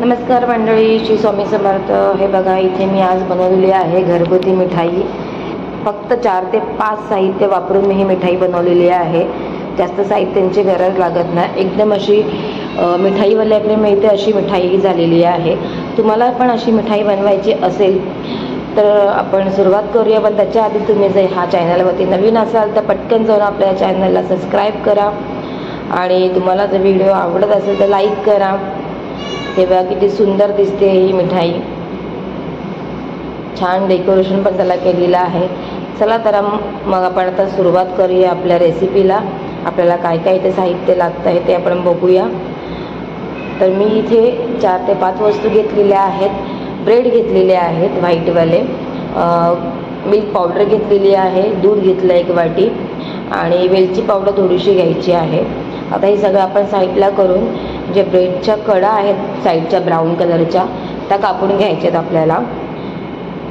नमस्कार मंडळी, श्री स्वामी समर्थ। हे बघा, इथे मी आज बनवलेली आहे घरगुती मिठाई। फक्त 4 ते 5 साहित्य वापरून मी ही मिठाई बनवलेली आहे। जास्त साहित्यांची गरज लागत नाही। एकदम अशी मिठाईवाल्याकडे मिळते अशी मिठाई झालेली आहे। तुम्हाला पण अशी मिठाई बनवायची असेल तर आपण सुरुवात करूया। पण त्याच्या आधी तुम्ही जर ह्या चॅनलवरती नवीन असाल तर पटकन जाऊन आपल्या चॅनलला सबस्क्राईब करा आणि तुम्हाला जर व्हिडिओ आवडत असेल तर लाईक करा। हे बघा किती सुंदर दिसते ही मिठाई, छान डेकोरेशन पण त्याला केलेलं आहे। चला तर मग आपण आता सुरुवात करूया आपल्या रेसिपीला। आपल्याला काय काय ते साहित्य लागतं आहे ते आपण बघूया। तर मी इथे 4 ते 5 वस्तू घेतलेल्या आहेत। ब्रेड घेतलेले आहेत व्हाईटवाले, मिल्क पावडर घेतलेली आहे, दूध घेतलं 1 वाटी आणि वेलची पावडर थोडीशी घ्यायची आहे। आता हे सगळं आपण साईडला करून जे ब्रेडच्या कडा आहेत साईडच्या ब्राऊन कलरच्या त्या कापून घ्यायच्यात आपल्याला।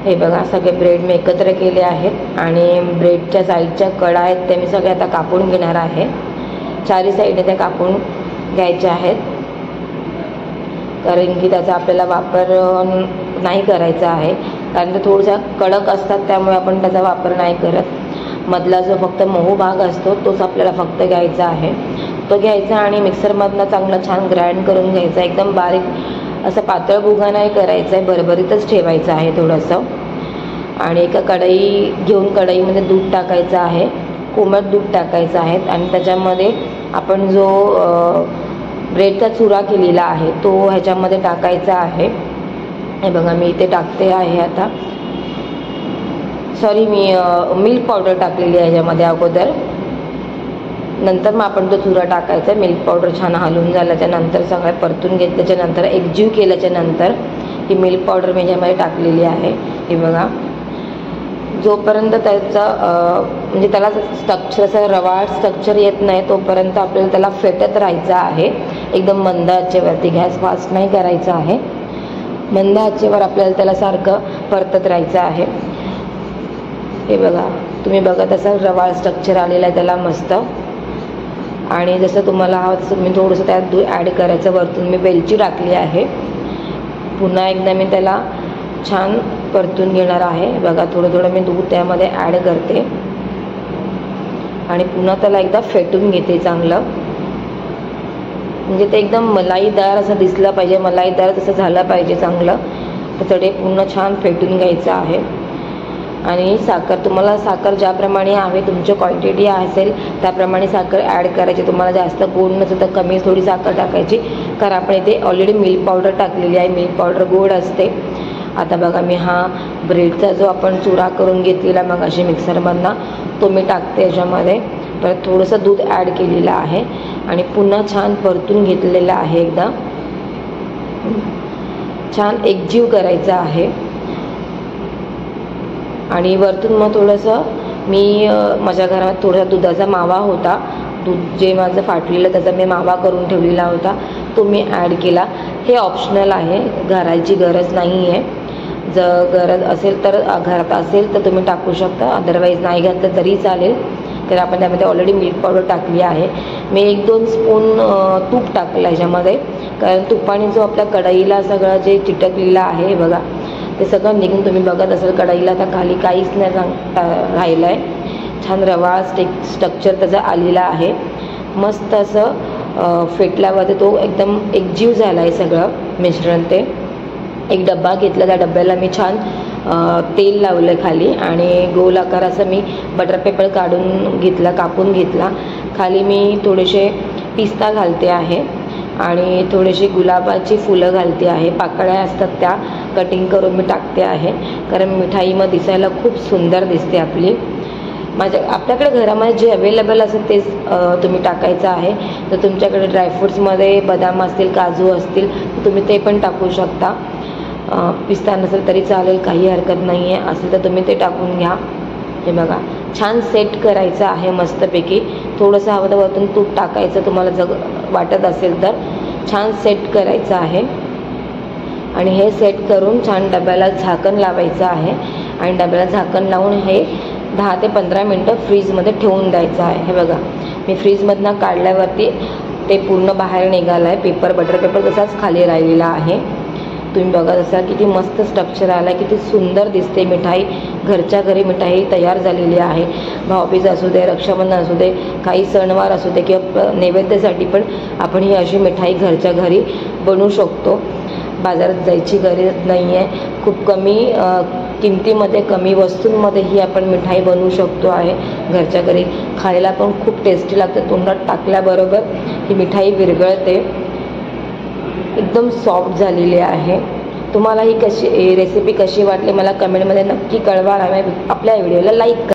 हे बघा, सगळे ब्रेड मी एकत्र केले आहेत आणि ब्रेडच्या साईडच्या कडा आहेत ते मी सगळे आता कापून घेणार आहे। चारी साईडने त्या कापून घ्यायच्या आहेत, कारण की त्याचा आपल्याला वापर नाही करायचा आहे, कारण ते थोडासा कडक असतात त्यामुळे आपण त्याचा वापर नाही करत। मधला जो फक्त मऊ भाग असतो तोच आपल्याला फक्त घ्यायचा आहे। तो घ्यायचा आणि मिक्सरमधनं चांगलं छान ग्राइंड करून घ्यायचा। एकदम बारीक असं पातळ भुगा नाही करायचं आहे, भरभरीतच ठेवायचं आहे थोडंसं। आणि एका कढई घेऊन कढईमध्ये दूध टाकायचं आहे, कोमट दूध टाकायचं आहे आणि त्याच्यामध्ये आपण जो ब्रेडचा चुरा केलेला आहे तो ह्याच्यामध्ये टाकायचा आहे। हे बघा, मी इथे टाकते आहे आता। सॉरी, मी मिल्क पावडर टाकलेली आहे ह्याच्यामध्ये अगोदर, नंतर मग आपण तो चुरा टाकायचा। मिल्क पावडर छान हलवून झाल्याच्या नंतर सगळं परतून घेतल्याच्या नंतर एकजीव केल्याच्या नंतर ही मिल्क पावडर मी ह्याच्यामध्ये टाकलेली आहे। हे बघा, जोपर्यंत त्याचा म्हणजे त्याला स्ट्रक्चर असं रवाळ स्ट्रक्चर येत नाही तोपर्यंत आपल्याला त्याला फेटत राहायचं आहे। एकदम मंद आचेवरती, गॅस फास्ट नाही करायचा आहे, मंद आचेवर आपल्याला त्याला सारखं परतत राहायचं आहे। हे बघा, तुम्ही बघत असाल रवाळ स्ट्रक्चर आलेलं आहे त्याला मस्त। आणि जसं तुम्हाला हवं तसं तुम्ही थोडंसं त्यात दूध ॲड करायचं। वरतून मी वेलची टाकली आहे। पुन्हा एकदा मी त्याला छान परतून घेणार आहे। बघा, थोडं थोडं मी दूध त्यामध्ये ॲड करते आणि पुन्हा त्याला एकदा फेटून घेते चांगलं, म्हणजे ते एकदम मलाईदार असं दिसलं पाहिजे, मलाईदार तसं झालं पाहिजे चांगलं। तर ते पूर्ण छान फेटून घ्यायचं आहे। आणि साखर, तुम्हाला साखर ज्याप्रमाणे हवे तुमची क्वांटिटी असेल त्याप्रमाणे साखर ॲड करायची। तुम्हाला जास्त गोड नसेल तर कमी थोडी साखर टाकायची, कारण आपण इथे ऑलरेडी मिल्क पावडर टाकलेली आहे। मिल्क पावडर गोड असते। आता बघा, मी हा ब्रेडचा जो आपण चुरा करून घेतलेला मग अशी मिक्सरमधनं तो मी टाकते याच्यामध्ये। परत थोडंसं दूध ॲड केलेलं आहे आणि पुन्हा छान परतून घेतलेलं आहे। एकदा छान एकजीव करायचं आहे आणि वरतून मग थोडंसं मी माझ्या घरात थोडासा दुधाचा मावा होता, दूध जे माझं फाटलेलं त्याचा मी मावा करून ठेवलेला होता तो मी ॲड केला। हे ऑप्शनल आहे, घालायची गरज नाही आहे। जर गरज असेल तर घरात असेल तर तुम्ही टाकू शकता, अदरवाईज नाही घातलं तरी चालेल, तर आपण त्यामध्ये ऑलरेडी मिल्क पावडर टाकली आहे। मी 1-2 स्पून तूप टाकलं ह्याच्यामध्ये, कारण तुपाने जो आपल्या कढईला सगळं जे चिटकलेलं आहे बघा ते सगळं निघून, तुम्ही बघत असाल कढईला तर खाली काहीच नाही राहिलं आहे। छान रवाळ स्ट्रक्चर त्याचा आलेला आहे। मस्त असं फेटल्यावर तो एकदम एकजीव झाला आहे सगळं मिश्रण। ते एक डब्बा घेतला, त्या डब्याला मी छान तेल लावलं खाली आणि गोल आकाराचं मी बटर पेपर काढून घेतला, कापून घेतला। खाली मी थोडेसे पिस्ता घालते आहे आणि थोडीशी गुलाबाची फुलं घालते आहे, पाकळ्या असतात त्या कटिंग करून मी टाकते आहे, कारण मिठाई मग दिसायला खूप सुंदर दिसते आपली। आपल्याकडे घरामध्ये जे अवेलेबल असेल तेच तुम्ही टाकायचं आहे। तर तुमच्याकडे ड्रायफ्रूट्समध्ये बदाम असतील, काजू असतील तर तुम्ही ते पण टाकू शकता। पिस्ता नसेल तरी चालेल, काही हरकत नाही आहे, असेल तर तुम्ही ते टाकून घ्या। हे बघा, छान सेट करायचं आहे मस्तपैकी। थोडंसं हवं तर वरतून तूप टाकायचं तुम्हाला वाटत असेल तर, छान सेट करायचं आहे। आणि हे सेट करून छान डब्याला झाकण लावायचं आहे आणि डब्याला झाकण लावून हे 10 ते 15 मिनटं फ्रीजमध्ये ठेवून द्यायचं आहे। हे बघा, मी फ्रीजमधनं काढल्यावरती ते पूर्ण बाहेर निघालं आहे, पेपर बटर पेपर तसाच खाली राहिलेला आहे। तुम्ही बघत असाल किती मस्त स्ट्रक्चर आला आहे, किती सुंदर दिसते मिठाई. घरच्या घरी मिठाई तयार झालेली आहे. भाऊबीज असू दे, रक्षाबंधन असू दे, काही सणवार असू दे किंवा नैवेद्यासाठी पण आपण ही अशी मिठाई घरच्या घरी बनवू शकतो. बाजारात जायची गरज नाही आहे. खूप कमी किमतीमध्ये, कमी वस्तूंमध्ये ही आपण मिठाई बनवू शकतो आहे घरच्या घरी. खायला पण खूप टेस्टी लागते. तोंडात टाकल्याबरोबर ही मिठाई विरघळते. एकदम सॉफ्ट झालेली आहे. तुम्हाला ही रेसिपी कशी वाटली मला कमेंटमध्ये नक्की कळवा. आपल्या व्हिडिओला लाईक करा.